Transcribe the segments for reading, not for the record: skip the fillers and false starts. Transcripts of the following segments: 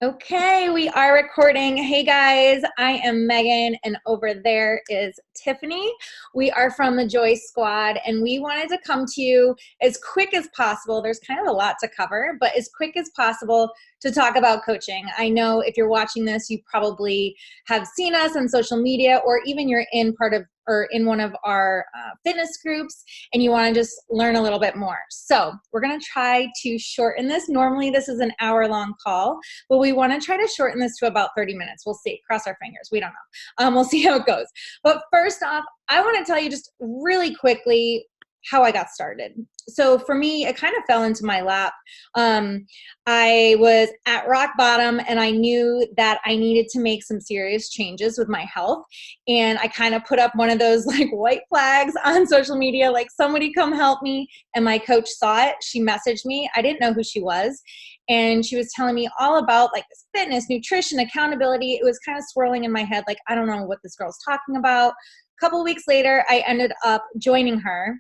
Okay, we are recording. Hey guys, I am Megan, and over there is Tiffany. We are from the Joy Squad, and we wanted to come to you as quick as possible. There's kind of a lot to cover, but as quick as possible to talk about coaching. I know if you're watching this, you probably have seen us on social media, or even you're in part of or in one of our fitness groups and you want to just learn a little bit more. So we're going to try to shorten this. Normally this is an hour-long call, but we want to try to shorten this to about 30 minutes. We'll see. Cross our fingers. We don't know. We'll see how it goes. But first off, I want to tell you just really quickly how I got started. So for me, it kind of fell into my lap. I was at rock bottom and I knew that I needed to make some serious changes with my health. And I kind of put up one of those like white flags on social media, like somebody come help me. And my coach saw it. She messaged me. I didn't know who she was. And she was telling me all about like this fitness, nutrition, accountability. It was kind of swirling in my head. Like, I don't know what this girl's talking about. A couple of weeks later, I ended up joining her.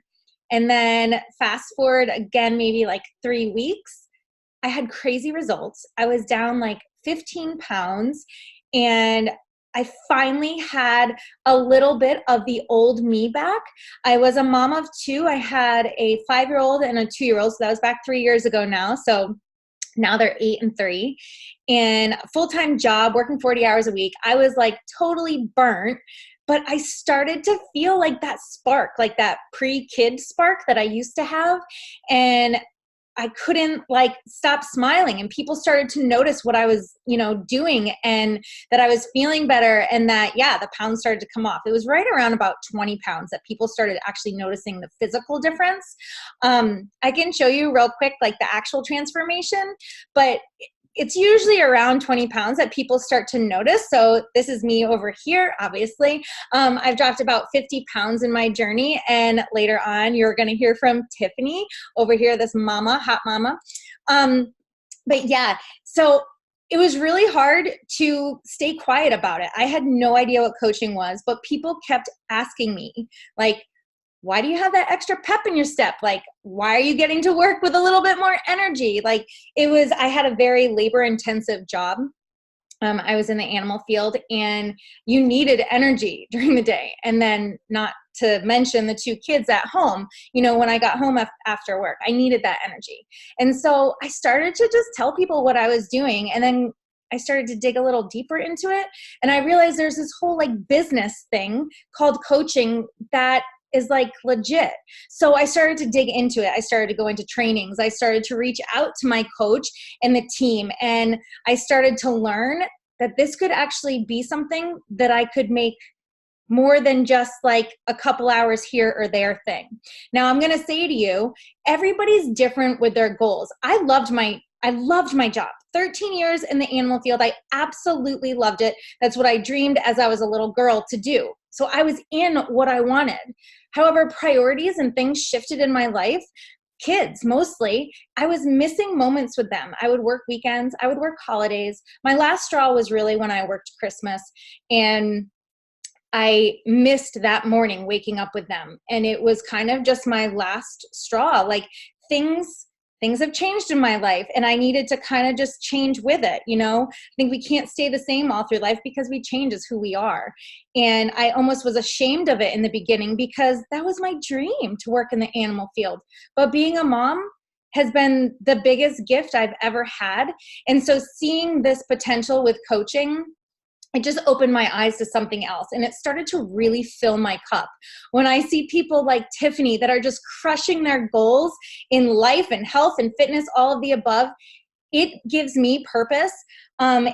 And then fast forward again, maybe like 3 weeks, I had crazy results. I was down like 15 pounds and I finally had a little bit of the old me back. I was a mom of two. I had a 5-year-old and a 2-year-old. So that was back 3 years ago now. So now they're 8 and 3, and full-time job, working 40 hours a week. I was like totally burnt, but I started to feel like that spark, like that pre-kid spark that I used to have. And I couldn't like stop smiling, and people started to notice what I was, doing, and that I was feeling better, and that, yeah, the pounds started to come off. It was right around about 20 pounds that people started actually noticing the physical difference. I can show you real quick, like the actual transformation, but it's usually around 20 pounds that people start to notice. So this is me over here, obviously. I've dropped about 50 pounds in my journey. And later on, you're going to hear from Tiffany over here, this mama, hot mama. But yeah, so it was really hard to stay quiet about it. I had no idea what coaching was, but people kept asking me, like, why do you have that extra pep in your step? Like, why are you getting to work with a little bit more energy? Like, I had a very labor intensive job. I was in the animal field, and you needed energy during the day. And then not to mention the 2 kids at home, when I got home after work, I needed that energy. And so I started to just tell people what I was doing. And then I started to dig a little deeper into it. And I realized there's this whole like business thing called coaching that is like legit. So I started to dig into it. I started to go into trainings. I started to reach out to my coach and the team. And I started to learn that this could actually be something that I could make more than just like a couple hours here or there thing. Now I'm going to say to you, everybody's different with their goals. I loved my job. 13 years in the animal field. I absolutely loved it. That's what I dreamed as I was a little girl to do. So I was in what I wanted. However, priorities and things shifted in my life. Kids, mostly, I was missing moments with them. I would work weekends. I would work holidays. My last straw was really when I worked Christmas, and I missed that morning waking up with them. And it was kind of just my last straw. Like things have changed in my life, and I needed to kind of just change with it. I think we can't stay the same all through life because we change as who we are. And I almost was ashamed of it in the beginning because that was my dream, to work in the animal field. But being a mom has been the biggest gift I've ever had. And so seeing this potential with coaching, it just opened my eyes to something else, and it started to really fill my cup. When I see people like Tiffany that are just crushing their goals in life and health and fitness, all of the above, it gives me purpose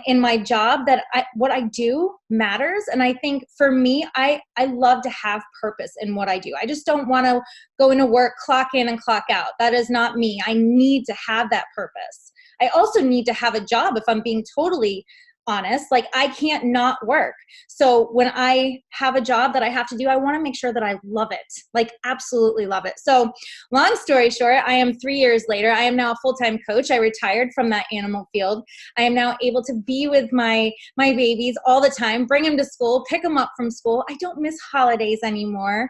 in my job, that what I do matters. And I think for me, I love to have purpose in what I do. I just don't want to go into work, clock in and clock out. That is not me. I need to have that purpose. I also need to have a job, if I'm being totally honest. Like, I can't not work. So when I have a job that I have to do, I want to make sure that I love it, like absolutely love it. So long story short, I am 3 years later. I am now a full-time coach. I retired from that animal field. I am now able to be with my babies all the time, bring them to school, pick them up from school. I don't miss holidays anymore.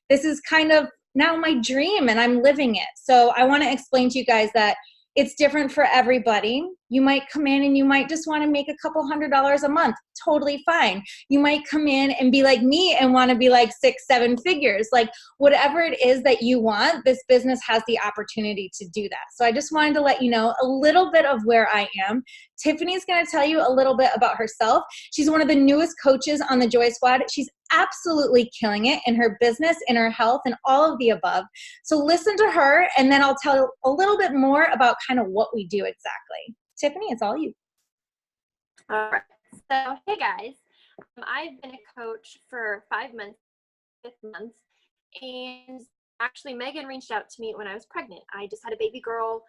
This is kind of now my dream, and I'm living it. So I want to explain to you guys that It's different for everybody. You might come in and you might just want to make a couple $100s a month. Totally fine. You might come in and be like me and want to be like 6-7 figures. Like whatever it is that you want, this business has the opportunity to do that. So I just wanted to let you know a little bit of where I am. Tiffany's going to tell you a little bit about herself. She's one of the newest coaches on the Joy Squad. She's absolutely killing it in her business, in her health, and all of the above. So listen to her, and then I'll tell a little bit more about kind of what we do exactly. Tiffany, it's all you. All right. So, hey guys, I've been a coach for 5 months, 5th month, and actually Megan reached out to me when I was pregnant. I just had a baby girl.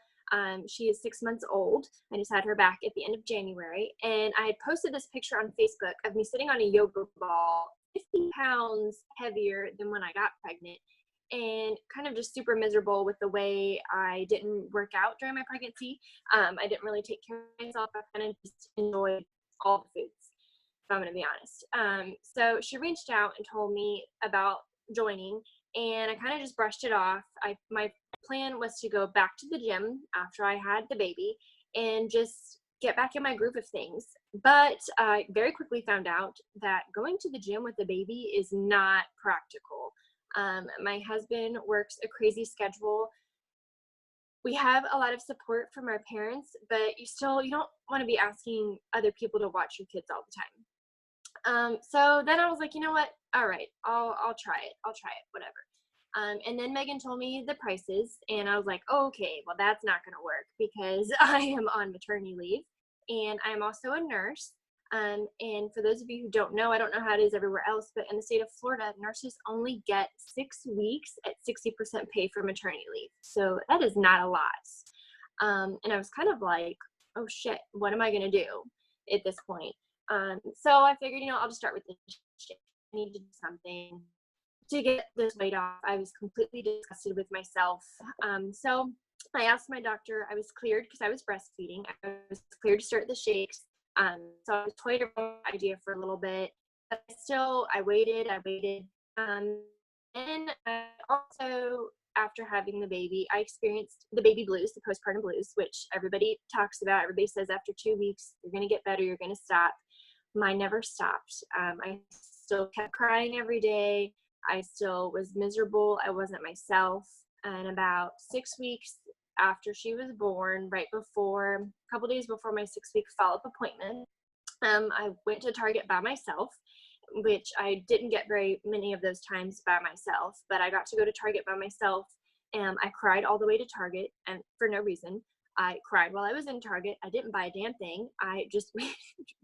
She is 6 months old. I just had her back at the end of January, and I had posted this picture on Facebook of me sitting on a yoga ball, 50 pounds heavier than when I got pregnant, and kind of just super miserable with the way I didn't work out during my pregnancy. I didn't really take care of myself. I kind of just enjoyed all the foods, if I'm going to be honest. So she reached out and told me about joining, and I kind of just brushed it off. My plan was to go back to the gym after I had the baby and just get back in my groove of things. But I very quickly found out that going to the gym with a baby is not practical. My husband works a crazy schedule. We have a lot of support from our parents, but you don't want to be asking other people to watch your kids all the time. So then I was like, you know what? All right, I'll try it. Whatever. And then Megan told me the prices, and I was like, oh, okay, well, that's not going to work because I am on maternity leave, and I'm also a nurse. And for those of you who don't know, I don't know how it is everywhere else, but in the state of Florida, nurses only get 6 weeks at 60% pay for maternity leave. So that is not a lot. And I was kind of like, oh shit, what am I going to do at this point? So I figured, I'll just start with this shit. I need to do something to get this weight off. I was completely disgusted with myself. So I asked my doctor. I was cleared because I was breastfeeding. I was cleared to start the shakes. So I was toyed around the idea for a little bit, but I waited. And also, after having the baby, I experienced the baby blues, the postpartum blues, which everybody talks about. Everybody says after 2 weeks, you're going to get better, you're going to stop. Mine never stopped. I still kept crying every day. I still was miserable. I wasn't myself. And about 6 weeks after she was born, a couple days before my 6-week follow-up appointment, I went to Target by myself, which I didn't get very many of those times by myself, but I got to go to Target by myself, and I cried all the way to Target, and for no reason. I cried while I was in Target. I didn't buy a damn thing. I just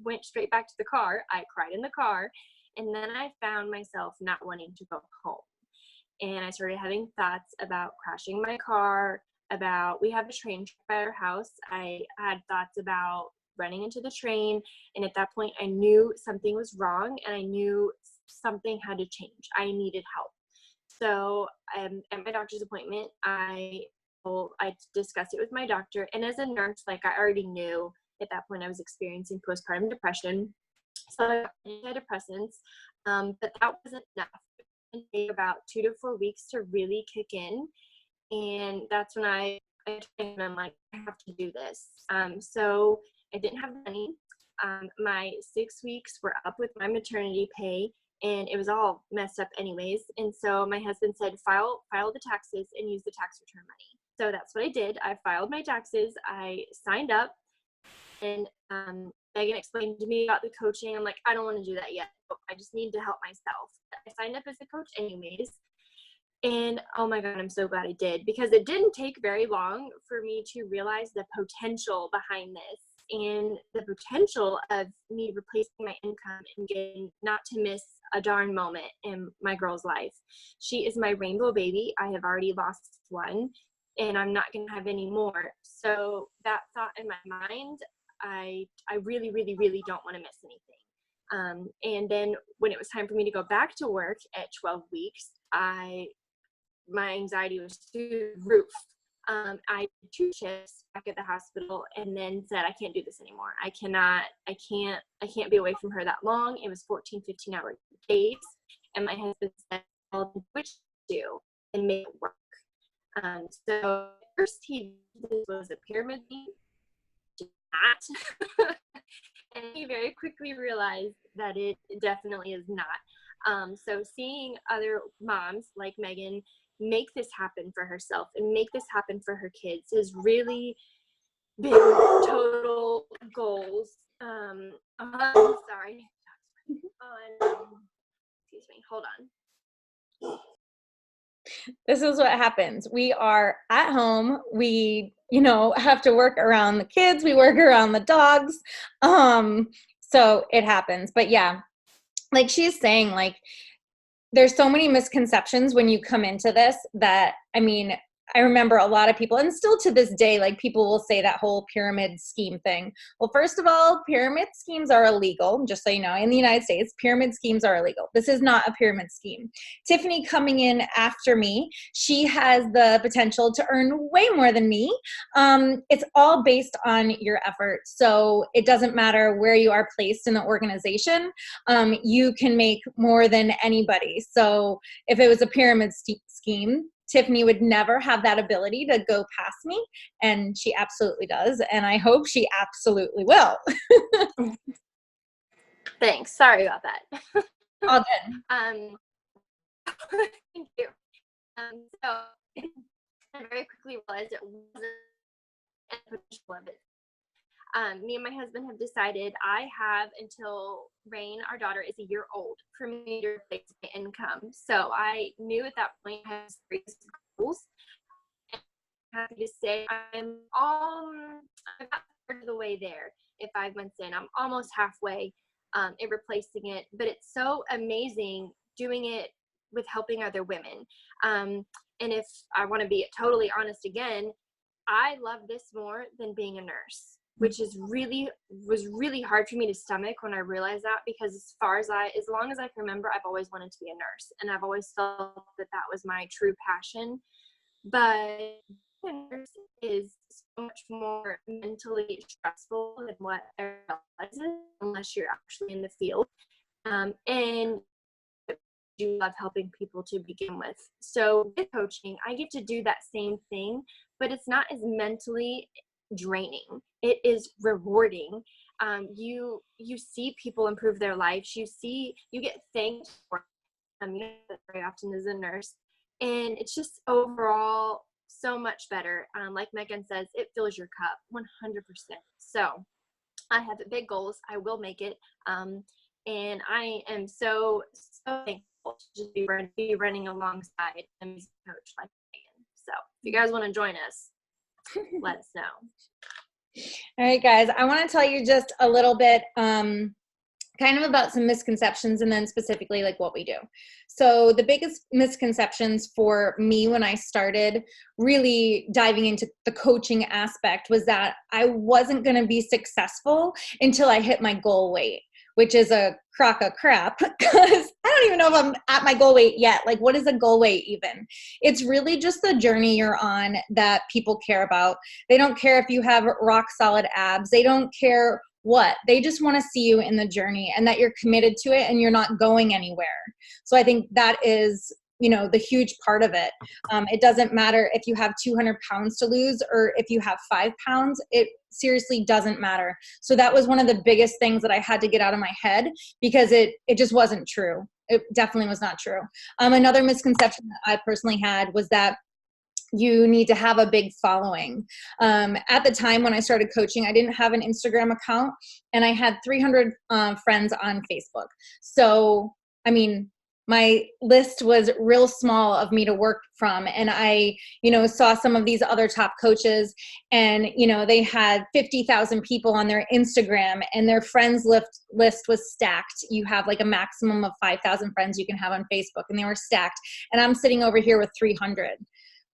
went straight back to the car. I cried in the car, and then I found myself not wanting to go home. And I started having thoughts about crashing my car, we have a train track by our house. I had thoughts about running into the train, and at that point I knew something was wrong, and I knew something had to change. I needed help. So at my doctor's appointment, I discussed it with my doctor, and as a nurse, I already knew at that point I was experiencing postpartum depression. So I got antidepressants, but that wasn't enough. It would take about 2 to 4 weeks to really kick in. And that's when I'm like, I have to do this. So I didn't have money. My 6 weeks were up with my maternity pay, and it was all messed up anyways. And so my husband said, file the taxes and use the tax return money. So that's what I did. I filed my taxes. I signed up, and Megan explained to me about the coaching. I'm like, I don't want to do that yet. I just need to help myself. I signed up as a coach anyways. And oh my God, I'm so glad I did, because it didn't take very long for me to realize the potential behind this, and the potential of me replacing my income and getting not to miss a darn moment in my girl's life. She is my rainbow baby. I have already lost one, and I'm not going to have any more. So that thought in my mind, I really, really, really don't want to miss anything. And then when it was time for me to go back to work at 12 weeks, my anxiety was through the roof. I did 2 shifts back at the hospital, and then said, I can't do this anymore. I can't be away from her that long. It was 14, 15-hour days. And my husband said, well, which do and make it work. So first he was a pyramid scheme, not. And he very quickly realized that it definitely is not. So seeing other moms like Megan make this happen for herself and make this happen for her kids has really been total goals. Sorry. Excuse me, hold on. This is what happens. We are at home. We, have to work around the kids. We work around the dogs. So it happens. But yeah, like she's saying, like, there's so many misconceptions when you come into this that, I remember a lot of people, and still to this day, like people will say that whole pyramid scheme thing. Well, first of all, pyramid schemes are illegal, just so you know. In the United States, pyramid schemes are illegal. This is not a pyramid scheme. Tiffany coming in after me, she has the potential to earn way more than me. It's all based on your effort. So it doesn't matter where you are placed in the organization. You can make more than anybody. So if it was a pyramid scheme, Tiffany would never have that ability to go past me, and she absolutely does, and I hope she absolutely will. Thanks. Sorry about that. All good. Thank you. So I very quickly realized it wasn't a potential of it. Me and my husband have decided I have until Rain, our daughter, is a year old for me to replace my income. So I knew at that point I had 3 goals. And I'm happy to say I'm about part of the way there. At 5 months in, I'm almost halfway in replacing it. But it's so amazing doing it with helping other women. And if I want to be totally honest again, I love this more than being a nurse, which was really hard for me to stomach when I realized that, because as long as I can remember, I've always wanted to be a nurse, and I've always felt that was my true passion. But being a nurse is so much more mentally stressful than what everyone realizes, unless you're actually in the field. And I do love helping people to begin with. So with coaching, I get to do that same thing, but it's not as mentally draining. It is rewarding. You see people improve their lives. You get thanked for very often as a nurse, and it's just overall so much better. Like Megan says, it fills your cup 100%. So I have big goals. I will make it, and I am so thankful to just be running alongside a music coach like Megan. So if you guys want to join us, let us know. All right, guys, I want to tell you just a little bit kind of about some misconceptions, and then specifically like what we do. So the biggest misconceptions for me when I started really diving into the coaching aspect was that I wasn't going to be successful until I hit my goal weight, which is a crock of crap, because I don't even know if I'm at my goal weight yet. Like, what is a goal weight even? It's really just the journey you're on that people care about. They don't care if you have rock solid abs. They don't care what. They just want to see you in the journey and that you're committed to it and you're not going anywhere. So I think that is, the huge part of it. It doesn't matter if you have 200 pounds to lose or if you have 5 pounds, it seriously doesn't matter. So that was one of the biggest things that I had to get out of my head, because it just wasn't true. It definitely was not true. Another misconception that I personally had was that you need to have a big following. At the time when I started coaching, I didn't have an Instagram account, and I had 300 friends on Facebook. So, my list was real small of me to work from. And I, saw some of these other top coaches, and, they had 50,000 people on their Instagram, and their friends list was stacked. You have like a maximum of 5,000 friends you can have on Facebook, and they were stacked. And I'm sitting over here with 300.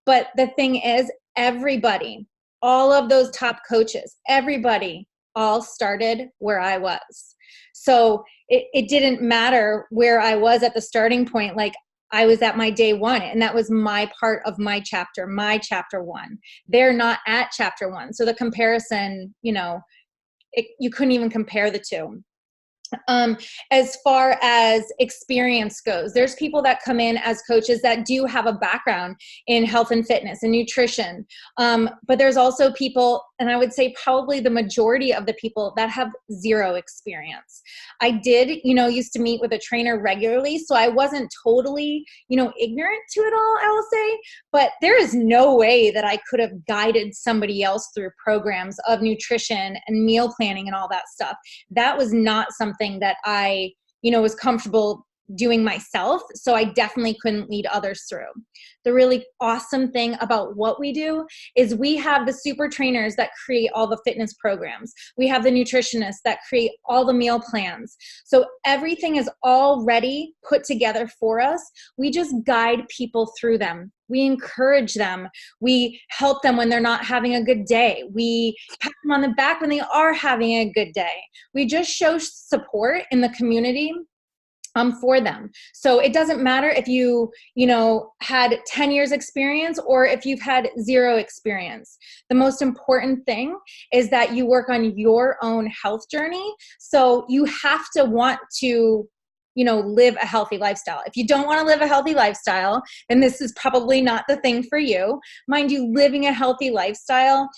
But the thing is, everybody, all of those top coaches, everybody all started where I was. So it didn't matter where I was at the starting point. Like, I was at my day one, and that was my part of my chapter 1. They're not at chapter 1. So the comparison, you couldn't even compare the two. um, as far as experience goes. There's people that come in as coaches that do have a background in health and fitness and nutrition. But there's also people, and I would say probably the majority of the people that have zero experience. I did, used to meet with a trainer regularly, so I wasn't totally, ignorant to it all, I will say, but there is no way that I could have guided somebody else through programs of nutrition and meal planning and all that stuff. That was not something that I, was comfortable doing myself. So I definitely couldn't lead others through. The really awesome thing about what we do is we have the super trainers that create all the fitness programs. We have the nutritionists that create all the meal plans. So everything is already put together for us. We just guide people through them. We encourage them. We help them when they're not having a good day. We pat them on the back when they are having a good day. We just show support in the community for them. So it doesn't matter if you had 10 years experience or if you've had zero experience. The most important thing is that you work on your own health journey. So you have to want to live a healthy lifestyle. If you don't want to live a healthy lifestyle, then this is probably not the thing for you. Mind you, living a healthy lifestyle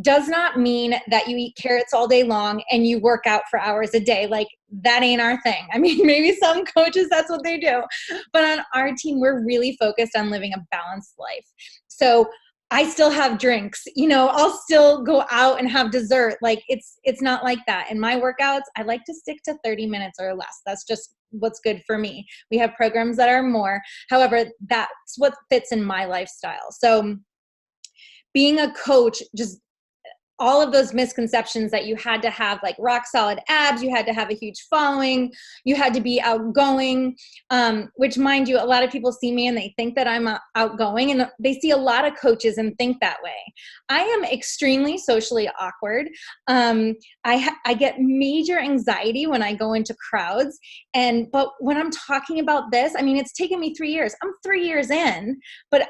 does not mean that you eat carrots all day long and you work out for hours a day. Like, that ain't our thing. I mean, maybe some coaches, that's what they do. But on our team, we're really focused on living a balanced life. So I still have drinks, I'll still go out and have dessert. Like, it's not like that. In my workouts, I like to stick to 30 minutes or less. That's just what's good for me. We have programs that are more. However, that's what fits in my lifestyle. So being a coach, just all of those misconceptions that you had to have like rock solid abs, you had to have a huge following, you had to be outgoing, which, mind you, a lot of people see me and they think that I'm outgoing, and they see a lot of coaches and think that way. I am extremely socially awkward. I get major anxiety when I go into crowds. But when I'm talking about this, I mean, it's taken me 3 years. I'm 3 years in, but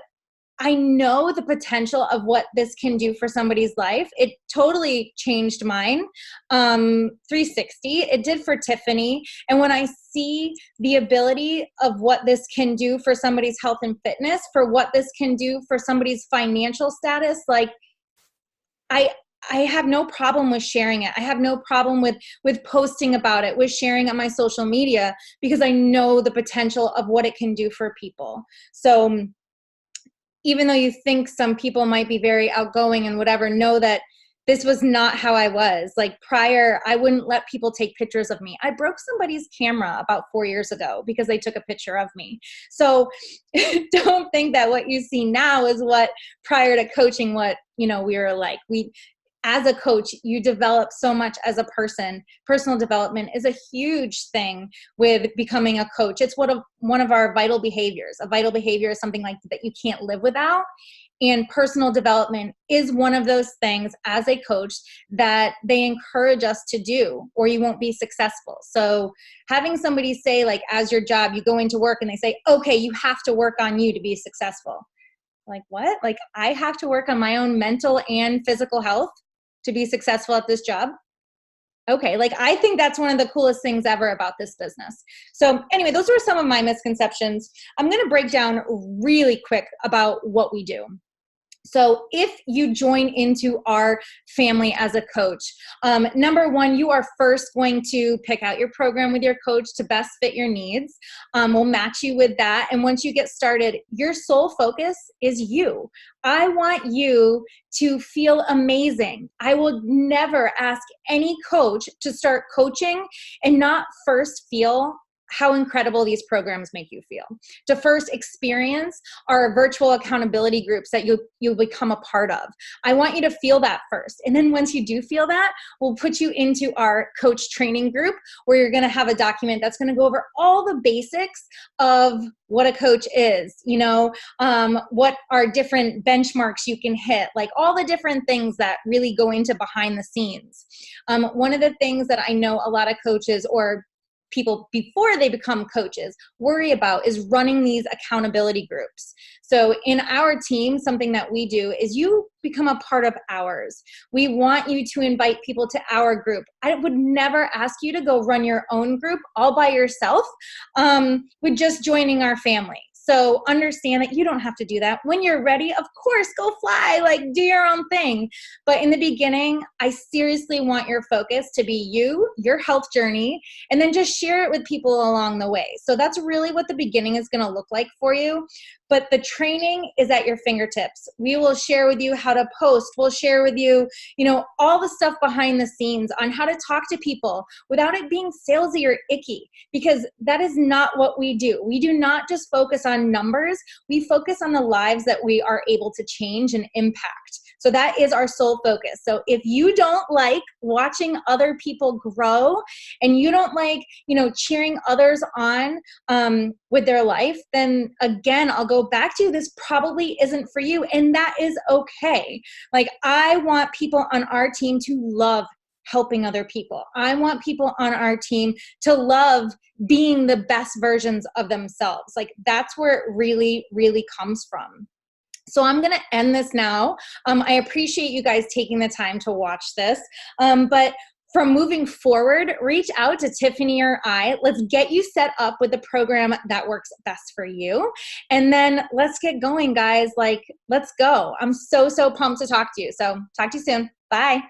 I know the potential of what this can do for somebody's life. It totally changed mine. 360. It did for Tiffany. And when I see the ability of what this can do for somebody's health and fitness, for what this can do for somebody's financial status, like, I have no problem with sharing it. I have no problem with posting about it, with sharing on my social media, because I know the potential of what it can do for people. So even though you think some people might be very outgoing and whatever, know that this was not how I was. Like, prior, I wouldn't let people take pictures of me. I broke somebody's camera about 4 years ago because they took a picture of me. So don't think that what you see now is what prior to coaching, what, we were like. As a coach, you develop so much as a person. Personal development is a huge thing with becoming a coach. It's one of our vital behaviors. A vital behavior is something like that you can't live without. And personal development is one of those things as a coach that they encourage us to do, or you won't be successful. So having somebody say, like, as your job, you go into work and they say, okay, you have to work on you to be successful. Like, what? Like, I have to work on my own mental and physical health to be successful at this job? Okay, like, I think that's one of the coolest things ever about this business. So anyway, those were some of my misconceptions. I'm going to break down really quick about what we do. So if you join into our family as a coach, number one, you are first going to pick out your program with your coach to best fit your needs. We'll match you with that. And once you get started, your sole focus is you. I want you to feel amazing. I will never ask any coach to start coaching and not first feel how incredible these programs make you feel. To first experience our virtual accountability groups that you'll become a part of. I want you to feel that first. And then once you do feel that, we'll put you into our coach training group, where you're going to have a document that's going to go over all the basics of what a coach is, what are different benchmarks you can hit, like all the different things that really go into behind the scenes. One of the things that I know a lot of coaches or people before they become coaches worry about is running these accountability groups. So in our team, something that we do is you become a part of ours. We want you to invite people to our group. I would never ask you to go run your own group all by yourself with just joining our family. So understand that you don't have to do that. When you're ready, of course, go fly, like do your own thing. But in the beginning, I seriously want your focus to be you, your health journey, and then just share it with people along the way. So that's really what the beginning is going to look like for you. But the training is at your fingertips. We will share with you how to post. We'll share with you, all the stuff behind the scenes on how to talk to people without it being salesy or icky, because that is not what we do. We do not just focus on numbers. We focus on the lives that we are able to change and impact. So that is our sole focus. So if you don't like watching other people grow and you don't like, cheering others on with their life, then again, I'll go back to this probably isn't for you. And that is okay. Like, I want people on our team to love helping other people. I want people on our team to love being the best versions of themselves. Like, that's where it really, really comes from. So I'm going to end this now. I appreciate you guys taking the time to watch this. But from moving forward, reach out to Tiffany or I. Let's get you set up with the program that works best for you. And then let's get going, guys. Like, let's go. I'm so pumped to talk to you. So talk to you soon. Bye.